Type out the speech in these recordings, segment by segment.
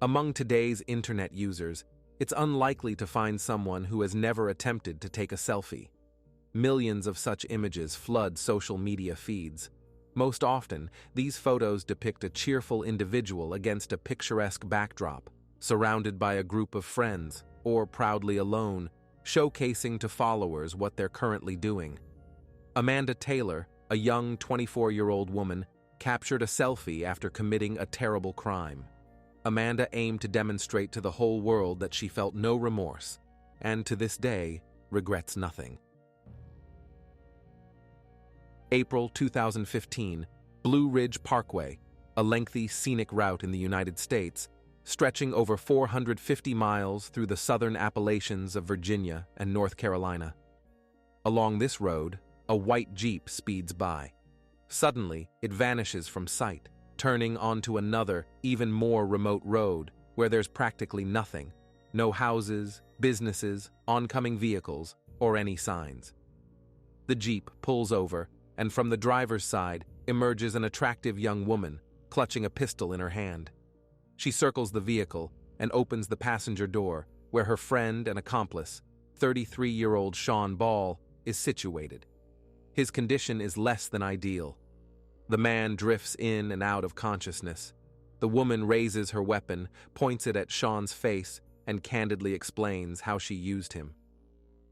Among today's internet users, it's unlikely to find someone who has never attempted to take a selfie. Millions of such images flood social media feeds. Most often, these photos depict a cheerful individual against a picturesque backdrop, surrounded by a group of friends, or proudly alone, showcasing to followers what they're currently doing. Amanda Taylor, a young 24-year-old woman, captured a selfie after committing a terrible crime. Amanda aimed to demonstrate to the whole world that she felt no remorse, and to this day, regrets nothing. April 2015, Blue Ridge Parkway, a lengthy scenic route in the United States, stretching over 450 miles through the southern Appalachians of Virginia and North Carolina. Along this road, a white Jeep speeds by. Suddenly, it vanishes from sight, turning onto another, even more remote road where there's practically nothing. No houses, businesses, oncoming vehicles, or any signs. The Jeep pulls over, and from the driver's side emerges an attractive young woman, clutching a pistol in her hand. She circles the vehicle and opens the passenger door, where her friend and accomplice, 33-year-old Sean Ball, is situated. His condition is less than ideal. The man drifts in and out of consciousness. The woman raises her weapon, points it at Sean's face, and candidly explains how she used him.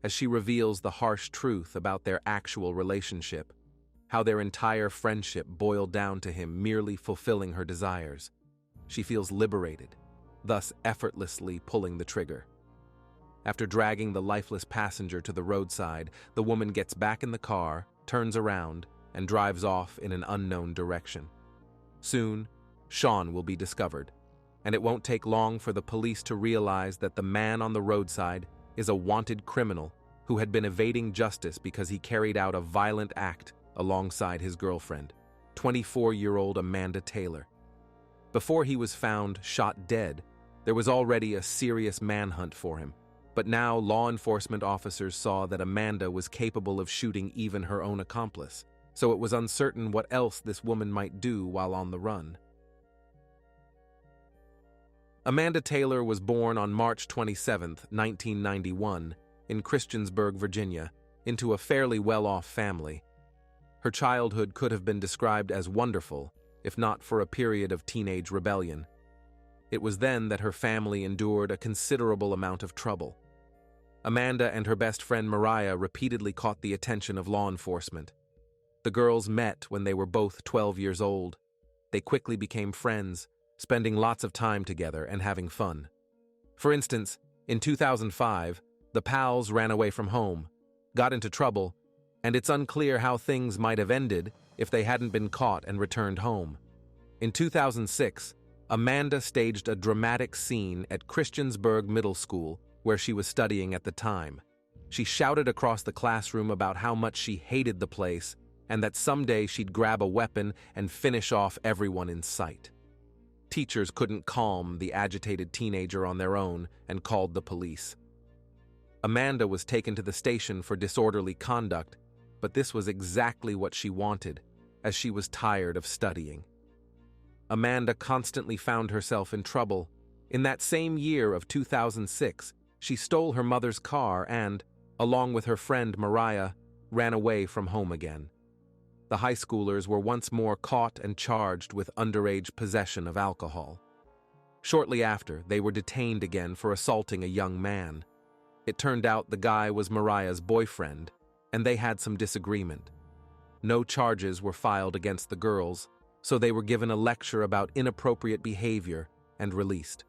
As she reveals the harsh truth about their actual relationship, how their entire friendship boiled down to him merely fulfilling her desires, she feels liberated, thus effortlessly pulling the trigger. After dragging the lifeless passenger to the roadside, the woman gets back in the car, turns around, and drives off in an unknown direction. Soon, Sean will be discovered, and it won't take long for the police to realize that the man on the roadside is a wanted criminal who had been evading justice because he carried out a violent act alongside his girlfriend, 24-year-old Amanda Taylor. Before he was found shot dead, there was already a serious manhunt for him, but now law enforcement officers saw that Amanda was capable of shooting even her own accomplice, so it was uncertain what else this woman might do while on the run. Amanda Taylor was born on March 27, 1991, in Christiansburg, Virginia, into a fairly well-off family. Her childhood could have been described as wonderful, if not for a period of teenage rebellion. It was then that her family endured a considerable amount of trouble. Amanda and her best friend Mariah repeatedly caught the attention of law enforcement. The girls met when they were both 12 years old. They quickly became friends, spending lots of time together and having fun. For instance, in 2005, the pals ran away from home, got into trouble, and it's unclear how things might have ended if they hadn't been caught and returned home. In 2006, Amanda staged a dramatic scene at Christiansburg Middle School, where she was studying at the time. She shouted across the classroom about how much she hated the place and that someday she'd grab a weapon and finish off everyone in sight. Teachers couldn't calm the agitated teenager on their own and called the police. Amanda was taken to the station for disorderly conduct, but this was exactly what she wanted, as she was tired of studying. Amanda constantly found herself in trouble. In that same year of 2006, she stole her mother's car and, along with her friend Mariah, ran away from home again. The high schoolers were once more caught and charged with underage possession of alcohol. Shortly after, they were detained again for assaulting a young man. It turned out the guy was Mariah's boyfriend, and they had some disagreement. No charges were filed against the girls, so they were given a lecture about inappropriate behavior and released.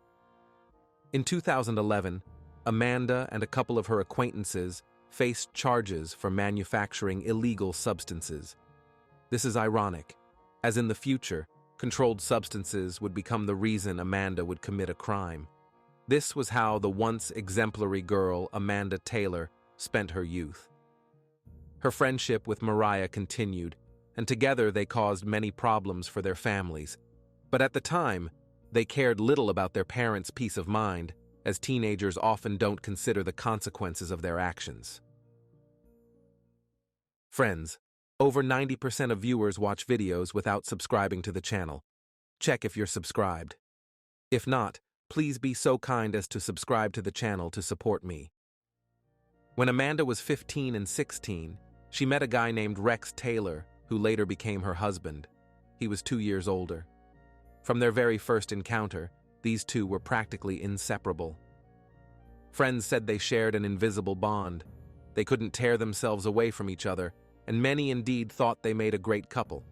In 2011, Amanda and a couple of her acquaintances faced charges for manufacturing illegal substances. This is ironic, as in the future, controlled substances would become the reason Amanda would commit a crime. This was how the once exemplary girl, Amanda Taylor, spent her youth. Her friendship with Mariah continued, and together they caused many problems for their families. But at the time, they cared little about their parents' peace of mind, as teenagers often don't consider the consequences of their actions. Friends, over 90% of viewers watch videos without subscribing to the channel. Check if you're subscribed. If not, please be so kind as to subscribe to the channel to support me. When Amanda was 15 and 16, she met a guy named Rex Taylor, who later became her husband. He was 2 years older. From their very first encounter, these two were practically inseparable. Friends said they shared an invisible bond. They couldn't tear themselves away from each other, and many indeed thought they made a great couple.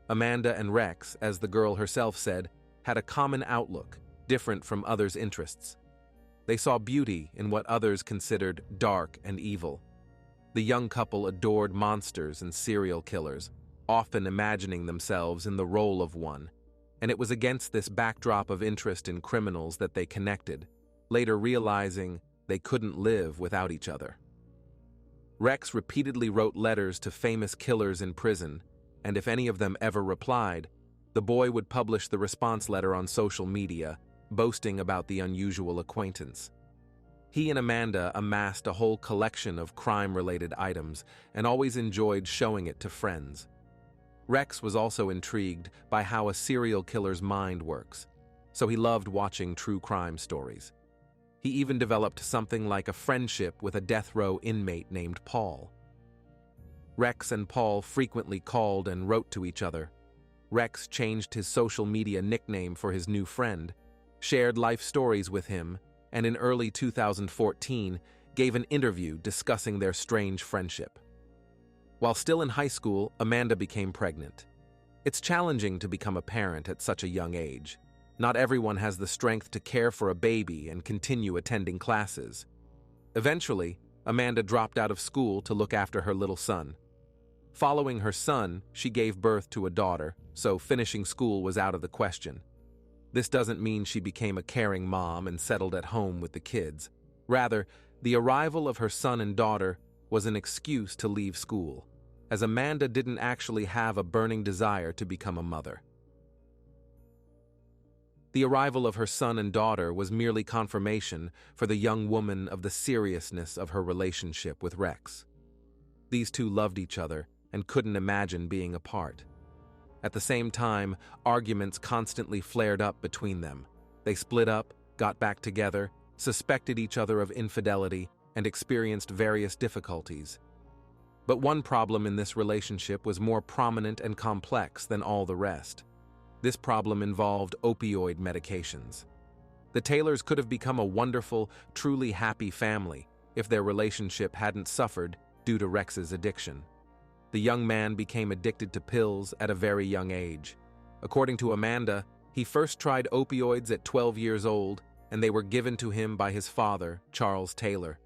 Amanda and Rex, as the girl herself said, had a common outlook, different from others' interests. They saw beauty in what others considered dark and evil. The young couple adored monsters and serial killers, often imagining themselves in the role of one, and it was against this backdrop of interest in criminals that they connected, later realizing they couldn't live without each other. Rex repeatedly wrote letters to famous killers in prison, and if any of them ever replied, the boy would publish the response letter on social media, boasting about the unusual acquaintance. He and Amanda amassed a whole collection of crime-related items and always enjoyed showing it to friends. Rex was also intrigued by how a serial killer's mind works, so he loved watching true crime stories. He even developed something like a friendship with a death row inmate named Paul. Rex and Paul frequently called and wrote to each other. Rex changed his social media nickname for his new friend, shared life stories with him, and in early 2014 gave an interview discussing their strange friendship. While still in high school, Amanda became pregnant. It's challenging to become a parent at such a young age. Not everyone has the strength to care for a baby and continue attending classes. Eventually, Amanda dropped out of school to look after her little son. Following her son, she gave birth to a daughter, so finishing school was out of the question. This doesn't mean she became a caring mom and settled at home with the kids. Rather, the arrival of her son and daughter was an excuse to leave school, as Amanda didn't actually have a burning desire to become a mother. The arrival of her son and daughter was merely confirmation for the young woman of the seriousness of her relationship with Rex. These two loved each other and couldn't imagine being apart. At the same time, arguments constantly flared up between them. They split up, got back together, suspected each other of infidelity, and experienced various difficulties. But one problem in this relationship was more prominent and complex than all the rest. This problem involved opioid medications. The Taylors could have become a wonderful, truly happy family if their relationship hadn't suffered due to Rex's addiction. The young man became addicted to pills at a very young age. According to Amanda, he first tried opioids at 12 years old, and they were given to him by his father, Charles Taylor.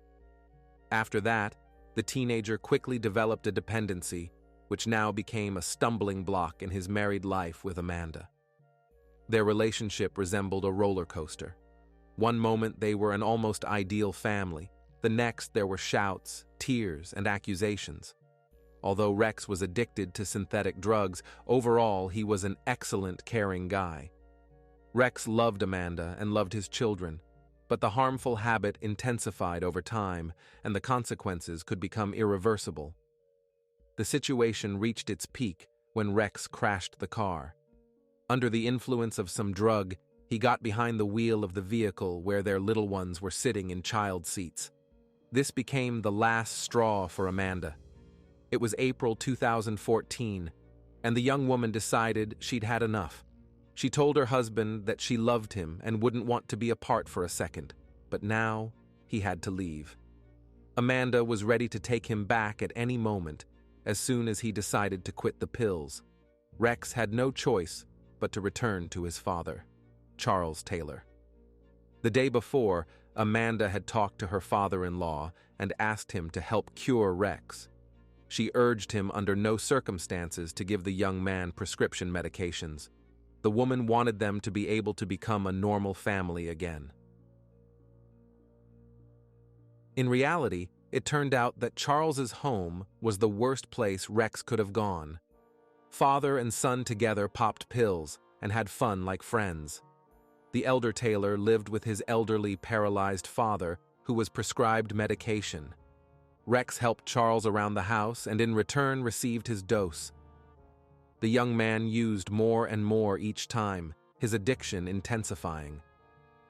After that, the teenager quickly developed a dependency, which now became a stumbling block in his married life with Amanda. Their relationship resembled a roller coaster. One moment they were an almost ideal family. The next there were shouts, tears, and accusations. Although Rex was addicted to synthetic drugs, overall he was an excellent, caring guy. Rex loved Amanda and loved his children, but the harmful habit intensified over time, and the consequences could become irreversible. The situation reached its peak when Rex crashed the car. Under the influence of some drug, he got behind the wheel of the vehicle where their little ones were sitting in child seats. This became the last straw for Amanda. It was April 2014, and the young woman decided she'd had enough. She told her husband that she loved him and wouldn't want to be apart for a second, but now he had to leave. Amanda was ready to take him back at any moment, as soon as he decided to quit the pills. Rex had no choice but to return to his father, Charles Taylor. The day before, Amanda had talked to her father-in-law and asked him to help cure Rex. She urged him under no circumstances to give the young man prescription medications. The woman wanted them to be able to become a normal family again. In reality, it turned out that Charles's home was the worst place Rex could have gone. Father and son together popped pills and had fun like friends. The elder Taylor lived with his elderly, paralyzed father, who was prescribed medication. Rex helped Charles around the house and in return received his dose. The young man used more and more each time, his addiction intensifying.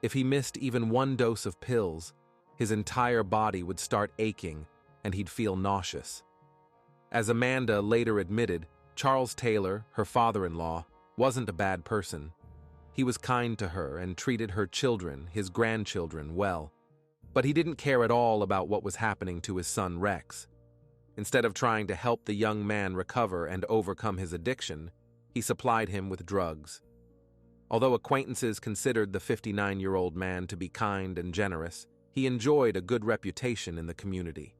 If he missed even one dose of pills, his entire body would start aching and he'd feel nauseous. As Amanda later admitted, Charles Taylor, her father-in-law, wasn't a bad person. He was kind to her and treated her children, his grandchildren, well. But he didn't care at all about what was happening to his son Rex. Instead of trying to help the young man recover and overcome his addiction, he supplied him with drugs. Although acquaintances considered the 59-year-old man to be kind and generous, he enjoyed a good reputation in the community.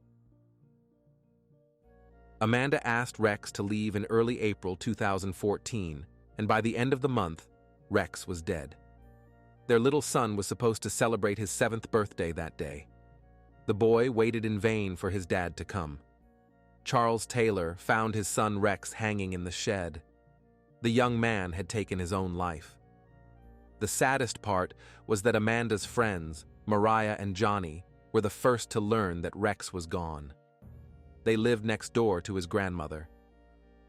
Amanda asked Rex to leave in early April 2014, and by the end of the month, Rex was dead. Their little son was supposed to celebrate his 7th birthday that day. The boy waited in vain for his dad to come. Charles Taylor found his son Rex hanging in the shed. The young man had taken his own life. The saddest part was that Amanda's friends, Mariah and Johnny, were the first to learn that Rex was gone. They lived next door to his grandmother.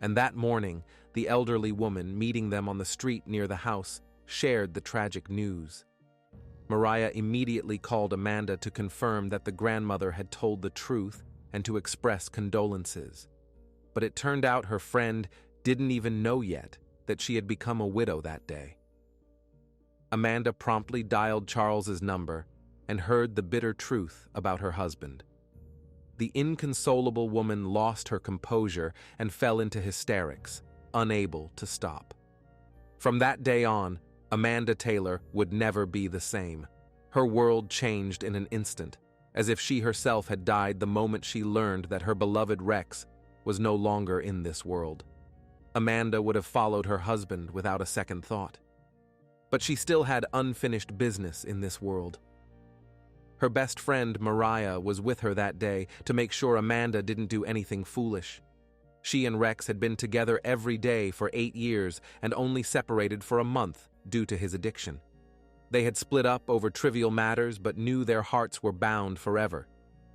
And that morning, the elderly woman meeting them on the street near the house shared the tragic news. Mariah immediately called Amanda to confirm that the grandmother had told the truth and to express condolences. But it turned out her friend didn't even know yet that she had become a widow that day. Amanda promptly dialed Charles's number and heard the bitter truth about her husband. The inconsolable woman lost her composure and fell into hysterics, unable to stop. From that day on, Amanda Taylor would never be the same. Her world changed in an instant, as if she herself had died the moment she learned that her beloved Rex was no longer in this world. Amanda would have followed her husband without a second thought. But she still had unfinished business in this world. Her best friend, Mariah, was with her that day to make sure Amanda didn't do anything foolish. She and Rex had been together every day for 8 years and only separated for a month due to his addiction. They had split up over trivial matters but knew their hearts were bound forever.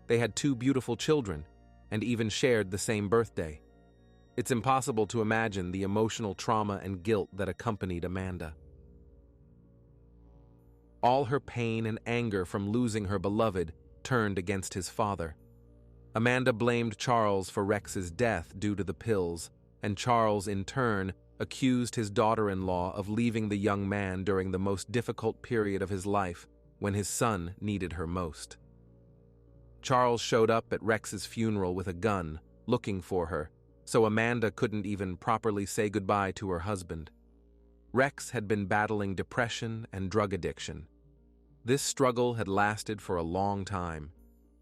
They had 2 beautiful children and even shared the same birthday. It's impossible to imagine the emotional trauma and guilt that accompanied Amanda. All her pain and anger from losing her beloved turned against his father. Amanda blamed Charles for Rex's death due to the pills, and Charles, in turn, accused his daughter-in-law of leaving the young man during the most difficult period of his life, when his son needed her most. Charles showed up at Rex's funeral with a gun, looking for her, so Amanda couldn't even properly say goodbye to her husband. Rex had been battling depression and drug addiction. This struggle had lasted for a long time.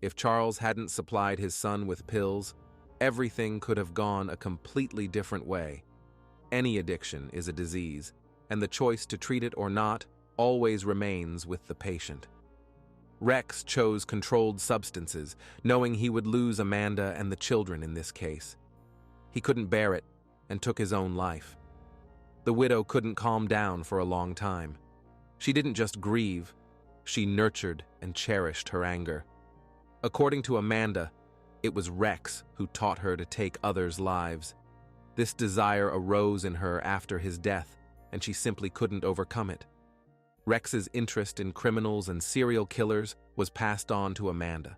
If Charles hadn't supplied his son with pills, everything could have gone a completely different way. Any addiction is a disease, and the choice to treat it or not always remains with the patient. Rex chose controlled substances, knowing he would lose Amanda and the children in this case. He couldn't bear it and took his own life. The widow couldn't calm down for a long time. She didn't just grieve, she nurtured and cherished her anger. According to Amanda, it was Rex who taught her to take others' lives. This desire arose in her after his death, and she simply couldn't overcome it. Rex's interest in criminals and serial killers was passed on to Amanda.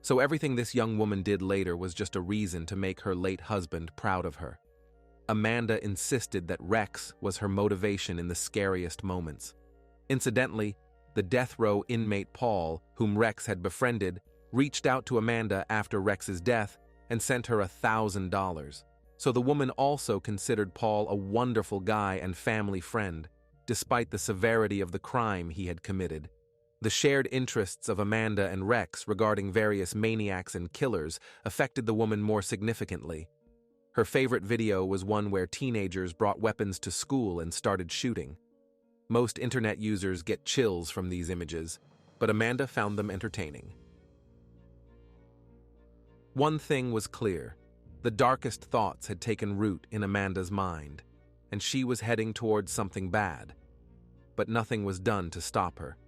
So everything this young woman did later was just a reason to make her late husband proud of her. Amanda insisted that Rex was her motivation in the scariest moments. Incidentally, the death row inmate Paul, whom Rex had befriended, reached out to Amanda after Rex's death and sent her $1,000. So the woman also considered Paul a wonderful guy and family friend, despite the severity of the crime he had committed. The shared interests of Amanda and Rex regarding various maniacs and killers affected the woman more significantly. Her favorite video was one where teenagers brought weapons to school and started shooting. Most internet users get chills from these images, but Amanda found them entertaining. One thing was clear. The darkest thoughts had taken root in Amanda's mind, and she was heading towards something bad. But nothing was done to stop her.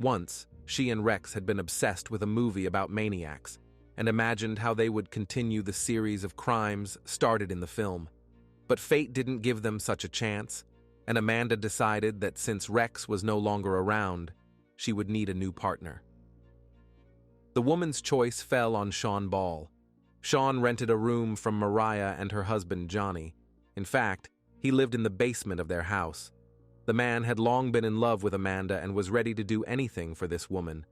Once, she and Rex had been obsessed with a movie about maniacs, and imagined how they would continue the series of crimes started in the film. But fate didn't give them such a chance. and Amanda decided that since Rex was no longer around, she would need a new partner. The woman's choice fell on Sean Ball. Sean rented a room from Mariah and her husband Johnny. In fact, he lived in the basement of their house. The man had long been in love with Amanda and was ready to do anything for this woman,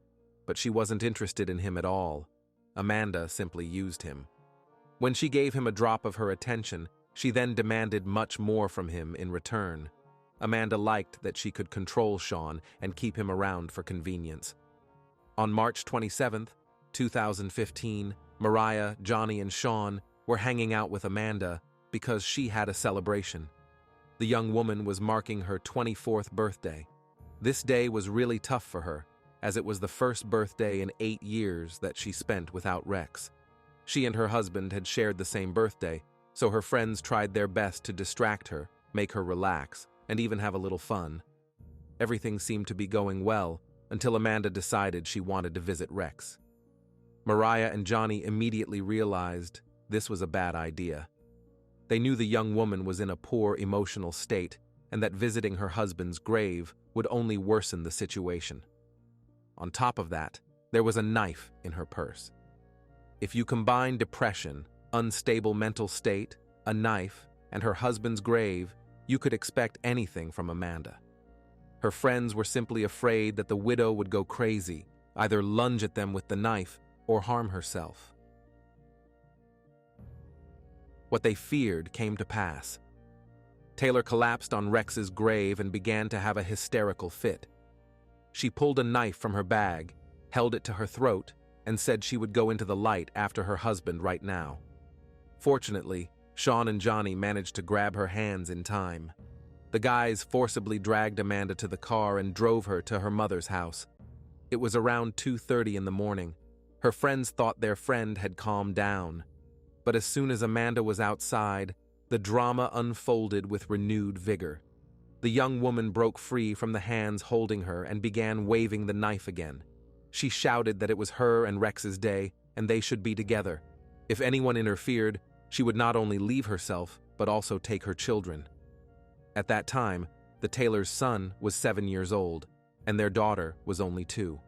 but she wasn't interested in him at all. Amanda simply used him. When she gave him a drop of her attention, she then demanded much more from him in return. Amanda liked that she could control Sean and keep him around for convenience. On March 27, 2015, Mariah, Johnny, and Sean were hanging out with Amanda because she had a celebration. The young woman was marking her 24th birthday. This day was really tough for her, as it was the first birthday in 8 years that she spent without Rex. She and her husband had shared the same birthday, so her friends tried their best to distract her, make her relax, and even have a little fun. Everything seemed to be going well until Amanda decided she wanted to visit Rex. Mariah and Johnny immediately realized this was a bad idea. They knew the young woman was in a poor emotional state and that visiting her husband's grave would only worsen the situation. On top of that, there was a knife in her purse. If you combine depression, unstable mental state, a knife, and her husband's grave, you could expect anything from Amanda. Her friends were simply afraid that the widow would go crazy, either lunge at them with the knife or harm herself. What they feared came to pass. Taylor collapsed on Rex's grave and began to have a hysterical fit. She pulled a knife from her bag, held it to her throat, and said she would go into the light after her husband right now. Fortunately, Sean and Johnny managed to grab her hands in time. The guys forcibly dragged Amanda to the car and drove her to her mother's house. It was around 2:30 in the morning. Her friends thought their friend had calmed down. But as soon as Amanda was outside, the drama unfolded with renewed vigor. The young woman broke free from the hands holding her and began waving the knife again. She shouted that it was her and Rex's day, and they should be together. If anyone interfered, she would not only leave herself, but also take her children. At that time, the Taylor's son was 7 years old, and their daughter was only 2.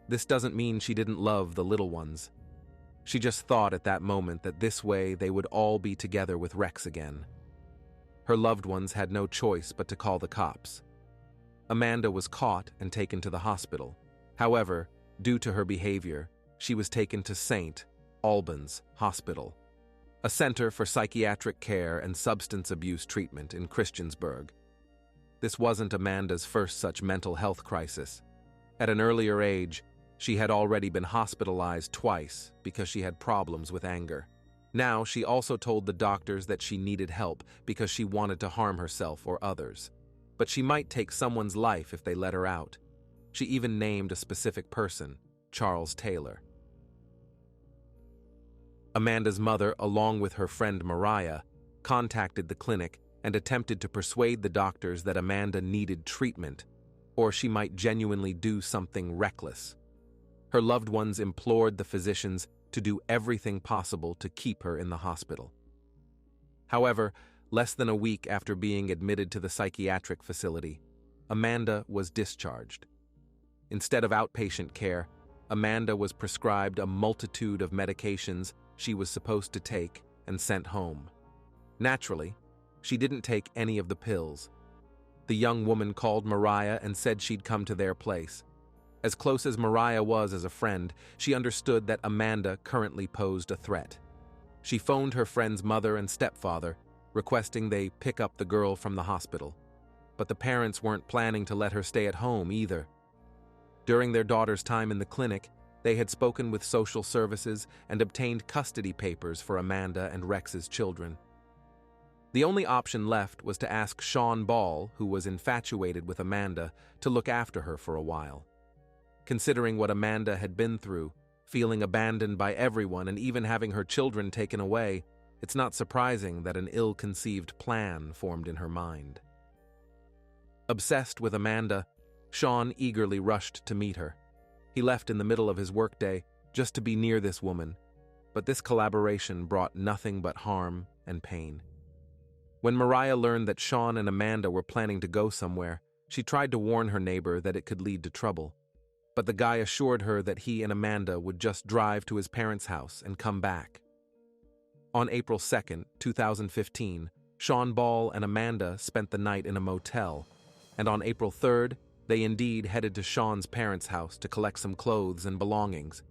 This doesn't mean she didn't love the little ones. She just thought at that moment that this way they would all be together with Rex again. Her loved ones had no choice but to call the cops. Amanda was caught and taken to the hospital. However, due to her behavior, she was taken to St. Albans Hospital, a center for psychiatric care and substance abuse treatment in Christiansburg. This wasn't Amanda's first such mental health crisis. At an earlier age, she had already been hospitalized twice because she had problems with anger. Now, she also told the doctors that she needed help because she wanted to harm herself or others. But she might take someone's life if they let her out. She even named a specific person, Charles Taylor. Amanda's mother, along with her friend Mariah, contacted the clinic and attempted to persuade the doctors that Amanda needed treatment, or she might genuinely do something reckless. Her loved ones implored the physicians to do everything possible to keep her in the hospital. However, less than a week after being admitted to the psychiatric facility, Amanda was discharged. Instead of outpatient care, Amanda was prescribed a multitude of medications she was supposed to take and sent home. Naturally, she didn't take any of the pills. The young woman called Mariah and said she'd come to their place. As close as Mariah was as a friend, she understood that Amanda currently posed a threat. She phoned her friend's mother and stepfather, requesting they pick up the girl from the hospital. But the parents weren't planning to let her stay at home either. During their daughter's time in the clinic, they had spoken with social services and obtained custody papers for Amanda and Rex's children. The only option left was to ask Sean Ball, who was infatuated with Amanda, to look after her for a while. Considering what Amanda had been through, feeling abandoned by everyone and even having her children taken away, it's not surprising that an ill-conceived plan formed in her mind. Obsessed with Amanda, Sean eagerly rushed to meet her. He left in the middle of his workday just to be near this woman, but this collaboration brought nothing but harm and pain. When Mariah learned that Sean and Amanda were planning to go somewhere, she tried to warn her neighbor that it could lead to trouble. But the guy assured her that he and Amanda would just drive to his parents' house and come back. On April 2nd, 2015, Sean Ball and Amanda spent the night in a motel, and on April 3rd, they indeed headed to Sean's parents' house to collect some clothes and belongings.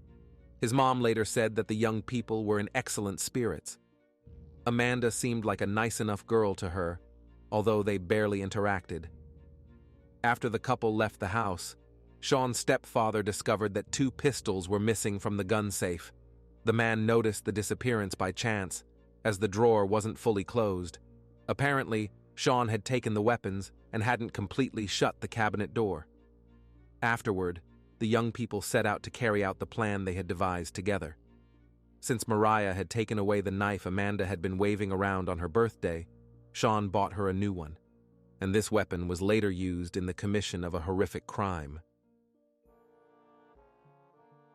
His mom later said that the young people were in excellent spirits. Amanda seemed like a nice enough girl to her, although they barely interacted. After the couple left the house, Sean's stepfather discovered that 2 pistols were missing from the gun safe. The man noticed the disappearance by chance, as the drawer wasn't fully closed. Apparently, Sean had taken the weapons and hadn't completely shut the cabinet door. Afterward, the young people set out to carry out the plan they had devised together. Since Mariah had taken away the knife Amanda had been waving around on her birthday, Sean bought her a new one, and this weapon was later used in the commission of a horrific crime.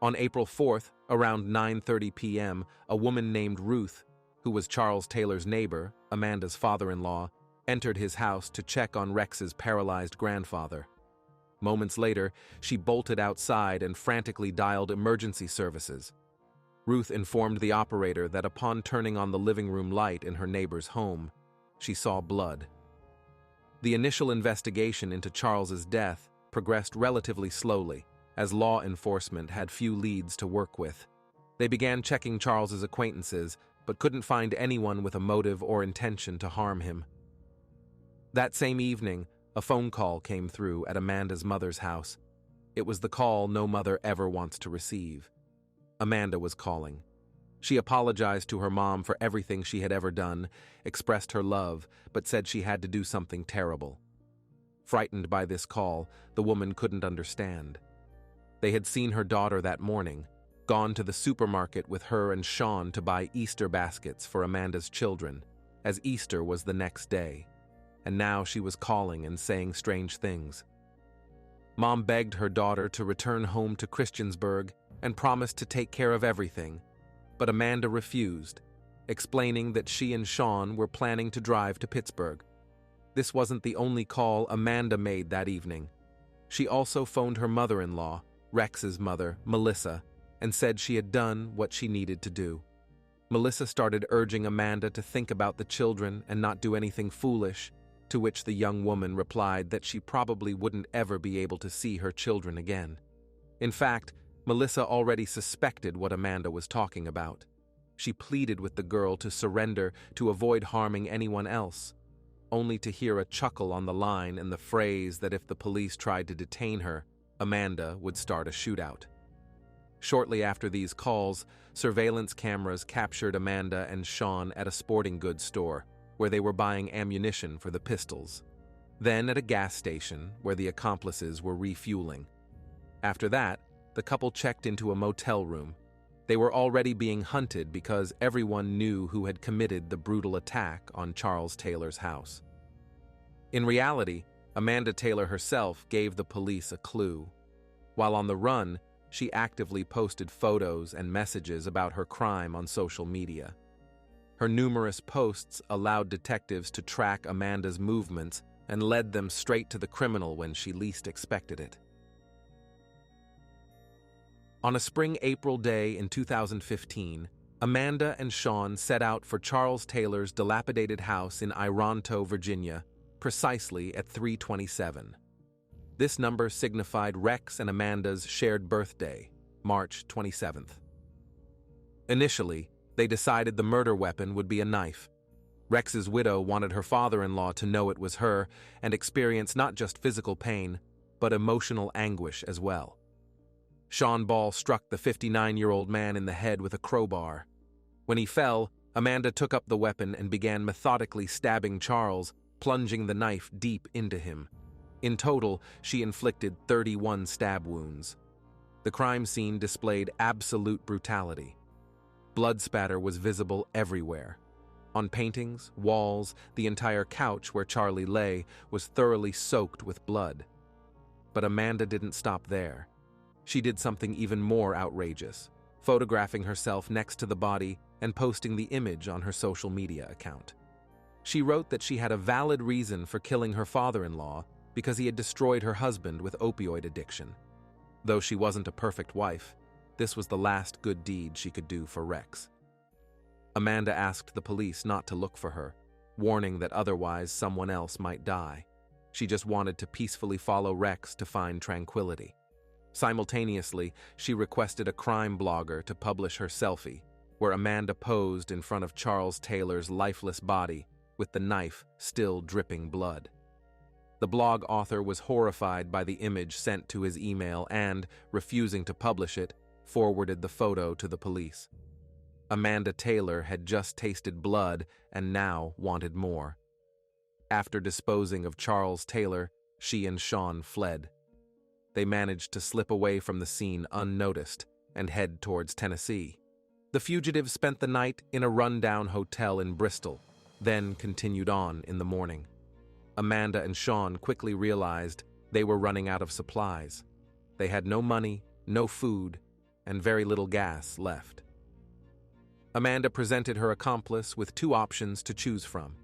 On April 4th, around 9:30 p.m., a woman named Ruth, who was Charles Taylor's neighbor, Amanda's father-in-law, entered his house to check on Rex's paralyzed grandfather. Moments later, she bolted outside and frantically dialed emergency services. Ruth informed the operator that upon turning on the living room light in her neighbor's home, she saw blood. The initial investigation into Charles's death progressed relatively slowly, as law enforcement had few leads to work with. They began checking Charles's acquaintances, but couldn't find anyone with a motive or intention to harm him. That same evening, a phone call came through at Amanda's mother's house. It was the call no mother ever wants to receive. Amanda was calling. She apologized to her mom for everything she had ever done, expressed her love, but said she had to do something terrible. Frightened by this call, the woman couldn't understand. They had seen her daughter that morning, gone to the supermarket with her and Sean to buy Easter baskets for Amanda's children, as Easter was the next day, and now she was calling and saying strange things. Mom begged her daughter to return home to Christiansburg and promised to take care of everything, but Amanda refused, explaining that she and Sean were planning to drive to Pittsburgh. This wasn't the only call Amanda made that evening. She also phoned her mother-in-law, Rex's mother, Melissa, and said she had done what she needed to do. Melissa started urging Amanda to think about the children and not do anything foolish, to which the young woman replied that she probably wouldn't ever be able to see her children again. In fact, Melissa already suspected what Amanda was talking about. She pleaded with the girl to surrender to avoid harming anyone else, only to hear a chuckle on the line and the phrase that if the police tried to detain her, Amanda would start a shootout. Shortly after these calls, surveillance cameras captured Amanda and Sean at a sporting goods store, where they were buying ammunition for the pistols. Then at a gas station, where the accomplices were refueling. After that, the couple checked into a motel room. They were already being hunted because everyone knew who had committed the brutal attack on Charles Taylor's house. In reality, Amanda Taylor herself gave the police a clue. While on the run, she actively posted photos and messages about her crime on social media. Her numerous posts allowed detectives to track Amanda's movements and led them straight to the criminal when she least expected it. On a spring April day in 2015, Amanda and Sean set out for Charles Taylor's dilapidated house in Ironto, Virginia, precisely at 3:27. This number signified Rex and Amanda's shared birthday, March 27th. Initially, they decided the murder weapon would be a knife. Rex's widow wanted her father-in-law to know it was her and experience not just physical pain, but emotional anguish as well. Sean Ball struck the 59-year-old man in the head with a crowbar. When he fell, Amanda took up the weapon and began methodically stabbing Charles, plunging the knife deep into him. In total, she inflicted 31 stab wounds. The crime scene displayed absolute brutality. Blood spatter was visible everywhere. On paintings, walls, the entire couch where Charlie lay was thoroughly soaked with blood. But Amanda didn't stop there. She did something even more outrageous, photographing herself next to the body and posting the image on her social media account. She wrote that she had a valid reason for killing her father-in-law because he had destroyed her husband with opioid addiction. Though she wasn't a perfect wife, this was the last good deed she could do for Rex. Amanda asked the police not to look for her, warning that otherwise someone else might die. She just wanted to peacefully follow Rex to find tranquility. Simultaneously, she requested a crime blogger to publish her selfie, where Amanda posed in front of Charles Taylor's lifeless body with the knife still dripping blood. The blog author was horrified by the image sent to his email and, refusing to publish it, forwarded the photo to the police. Amanda Taylor had just tasted blood and now wanted more. After disposing of Charles Taylor, she and Sean fled. They managed to slip away from the scene unnoticed and head towards Tennessee. The fugitives spent the night in a rundown hotel in Bristol, then continued on in the morning. Amanda and Sean quickly realized they were running out of supplies. They had no money, no food, and very little gas left. Amanda presented her accomplice with two options to choose from.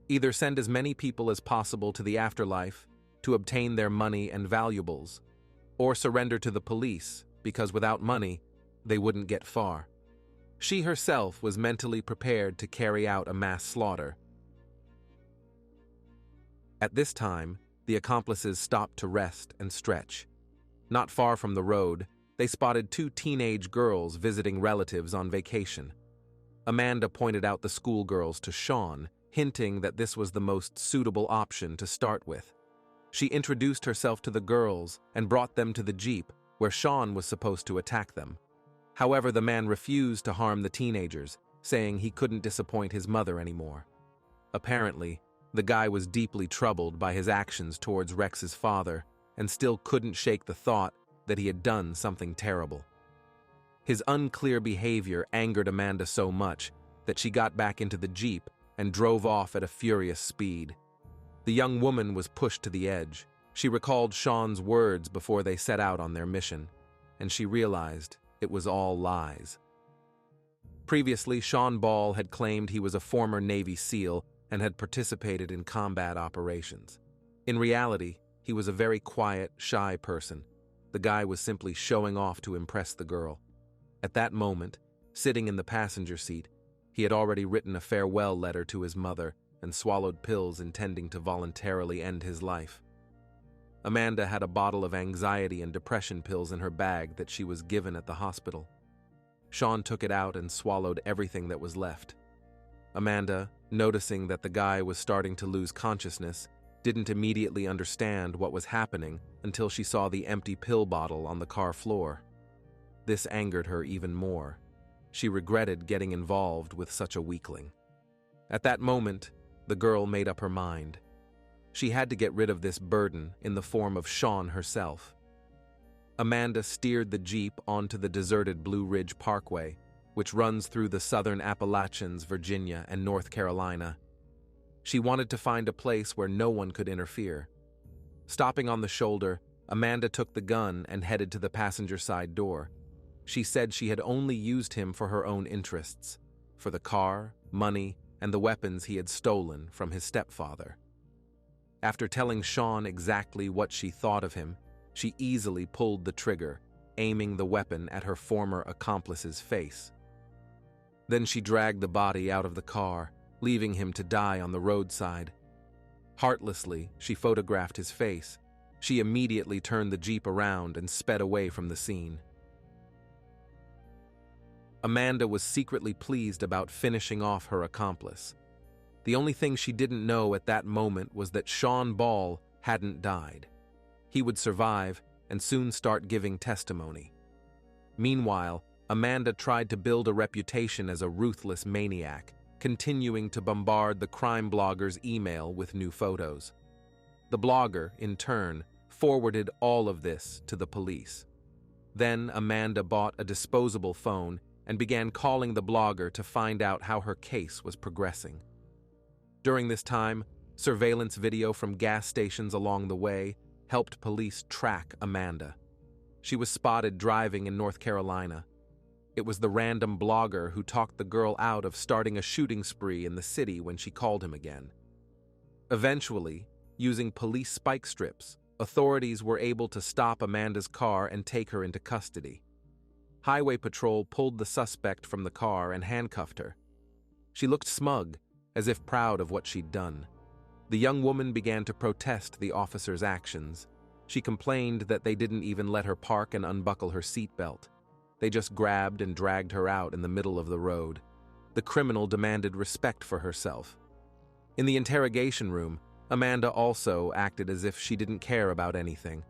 Either send as many people as possible to the afterlife to obtain their money and valuables, or surrender to the police because without money, they wouldn't get far. She herself was mentally prepared to carry out a mass slaughter. At this time, the accomplices stopped to rest and stretch. Not far from the road, they spotted two teenage girls visiting relatives on vacation. Amanda pointed out the schoolgirls to Sean, hinting that this was the most suitable option to start with. She introduced herself to the girls and brought them to the Jeep, where Sean was supposed to attack them. However, the man refused to harm the teenagers, saying he couldn't disappoint his mother anymore. Apparently, the guy was deeply troubled by his actions towards Rex's father and still couldn't shake the thought that he had done something terrible. His unclear behavior angered Amanda so much that she got back into the Jeep and drove off at a furious speed. The young woman was pushed to the edge. She recalled Sean's words before they set out on their mission, and she realized it was all lies. Previously, Sean Ball had claimed he was a former Navy SEAL and had participated in combat operations. In reality, he was a very quiet, shy person. The guy was simply showing off to impress the girl. At that moment, sitting in the passenger seat, he had already written a farewell letter to his mother and swallowed pills intending to voluntarily end his life. Amanda had a bottle of anxiety and depression pills in her bag that she was given at the hospital. Sean took it out and swallowed everything that was left. Amanda, noticing that the guy was starting to lose consciousness, didn't immediately understand what was happening until she saw the empty pill bottle on the car floor. This angered her even more. She regretted getting involved with such a weakling. At that moment, the girl made up her mind. She had to get rid of this burden in the form of Sean herself. Amanda steered the Jeep onto the deserted Blue Ridge Parkway, which runs through the southern Appalachians, Virginia, and North Carolina. She wanted to find a place where no one could interfere. Stopping on the shoulder, Amanda took the gun and headed to the passenger side door. She said she had only used him for her own interests, for the car, money, and the weapons he had stolen from his stepfather. After telling Sean exactly what she thought of him, she easily pulled the trigger, aiming the weapon at her former accomplice's face. Then she dragged the body out of the car, leaving him to die on the roadside. Heartlessly, she photographed his face. She immediately turned the Jeep around and sped away from the scene. Amanda was secretly pleased about finishing off her accomplice. The only thing she didn't know at that moment was that Sean Ball hadn't died. He would survive and soon start giving testimony. Meanwhile, Amanda tried to build a reputation as a ruthless maniac, continuing to bombard the crime blogger's email with new photos. The blogger, in turn, forwarded all of this to the police. Then Amanda bought a disposable phone and began calling the blogger to find out how her case was progressing. During this time, surveillance video from gas stations along the way helped police track Amanda. She was spotted driving in North Carolina. It was the random blogger who talked the girl out of starting a shooting spree in the city when she called him again. Eventually, using police spike strips, authorities were able to stop Amanda's car and take her into custody. Highway patrol pulled the suspect from the car and handcuffed her. She looked smug, as if proud of what she'd done. The young woman began to protest the officers' actions. She complained that they didn't even let her park and unbuckle her seatbelt. They just grabbed and dragged her out in the middle of the road. The criminal demanded respect for herself. In the interrogation room, Amanda also acted as if she didn't care about anything.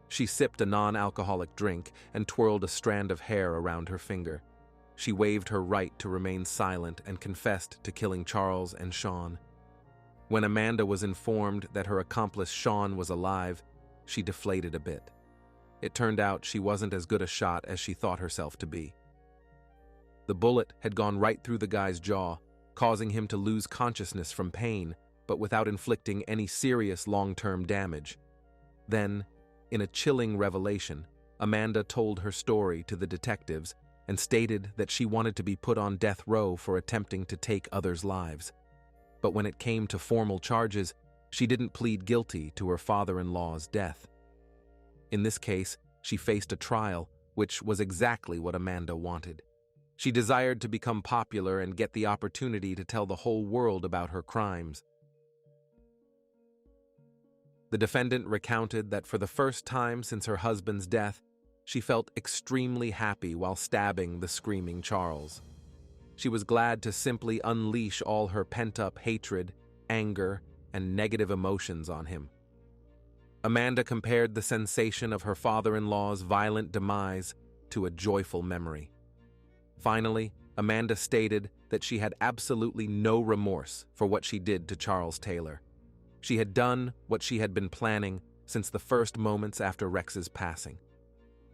She sipped a non-alcoholic drink and twirled a strand of hair around her finger. She waived her right to remain silent and confessed to killing Charles and Sean. When Amanda was informed that her accomplice Sean was alive, she deflated a bit. It turned out she wasn't as good a shot as she thought herself to be. The bullet had gone right through the guy's jaw, causing him to lose consciousness from pain, but without inflicting any serious long-term damage. Then, in a chilling revelation, Amanda told her story to the detectives and stated that she wanted to be put on death row for attempting to take others' lives. But when it came to formal charges, she didn't plead guilty to her father-in-law's death. In this case, she faced a trial, which was exactly what Amanda wanted. She desired to become popular and get the opportunity to tell the whole world about her crimes. The defendant recounted that for the first time since her husband's death, she felt extremely happy while stabbing the screaming Charles. She was glad to simply unleash all her pent-up hatred, anger, and negative emotions on him. Amanda compared the sensation of her father-in-law's violent demise to a joyful memory. Finally, Amanda stated that she had absolutely no remorse for what she did to Charles Taylor. She had done what she had been planning since the first moments after Rex's passing.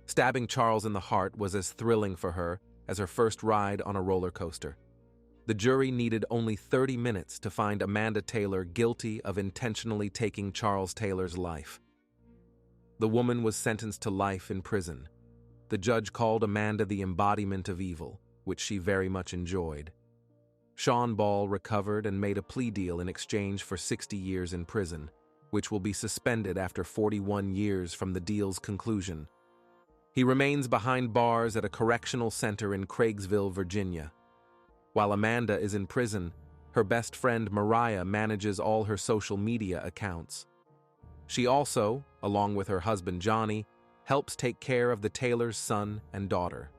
Stabbing Charles in the heart was as thrilling for her as her first ride on a roller coaster. The jury needed only 30 minutes to find Amanda Taylor guilty of intentionally taking Charles Taylor's life. The woman was sentenced to life in prison. The judge called Amanda the embodiment of evil, which she very much enjoyed. Sean Ball recovered and made a plea deal in exchange for 60 years in prison, which will be suspended after 41 years from the deal's conclusion. He remains behind bars at a correctional center in Craigsville, Virginia. While Amanda is in prison, her best friend Mariah manages all her social media accounts. She also, along with her husband Johnny, helps take care of the Taylor's son and daughter.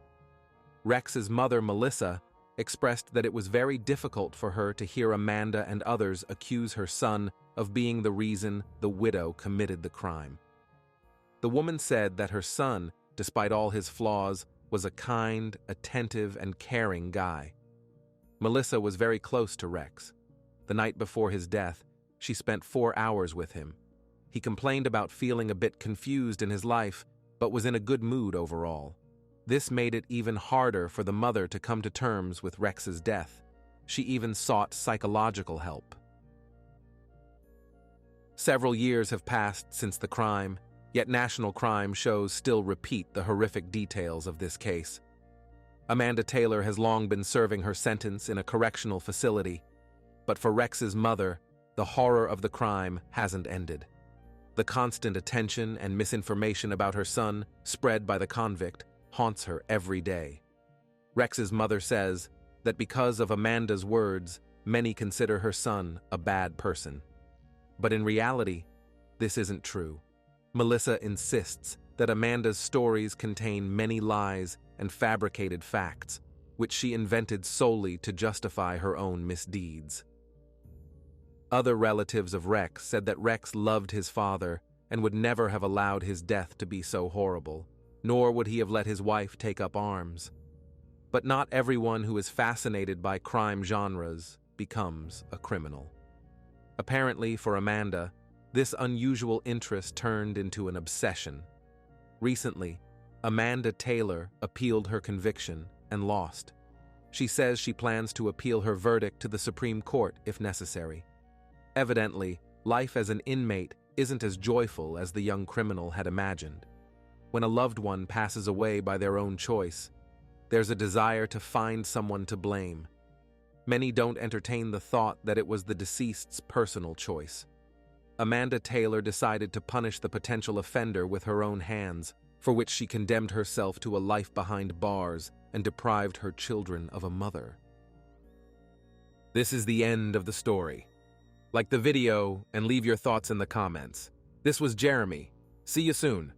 Rex's mother, Melissa, expressed that it was very difficult for her to hear Amanda and others accuse her son of being the reason the widow committed the crime. The woman said that her son, despite all his flaws, was a kind, attentive, and caring guy. Melissa was very close to Rex. The night before his death, she spent 4 hours with him. He complained about feeling a bit confused in his life, but was in a good mood overall. This made it even harder for the mother to come to terms with Rex's death. She even sought psychological help. Several years have passed since the crime, yet national crime shows still repeat the horrific details of this case. Amanda Taylor has long been serving her sentence in a correctional facility, but for Rex's mother, the horror of the crime hasn't ended. The constant attention and misinformation about her son, spread by the convict, haunts her every day. Rex's mother says that because of Amanda's words, many consider her son a bad person. But in reality, this isn't true. Melissa insists that Amanda's stories contain many lies and fabricated facts, which she invented solely to justify her own misdeeds. Other relatives of Rex said that Rex loved his father and would never have allowed his death to be so horrible, nor would he have let his wife take up arms. But not everyone who is fascinated by crime genres becomes a criminal. Apparently, for Amanda, this unusual interest turned into an obsession. Recently, Amanda Taylor appealed her conviction and lost. She says she plans to appeal her verdict to the Supreme Court if necessary. Evidently, life as an inmate isn't as joyful as the young criminal had imagined. When a loved one passes away by their own choice, there's a desire to find someone to blame. Many don't entertain the thought that it was the deceased's personal choice. Amanda Taylor decided to punish the potential offender with her own hands, for which she condemned herself to a life behind bars and deprived her children of a mother. This is the end of the story. Like the video and leave your thoughts in the comments. This was Jeremy. See you soon.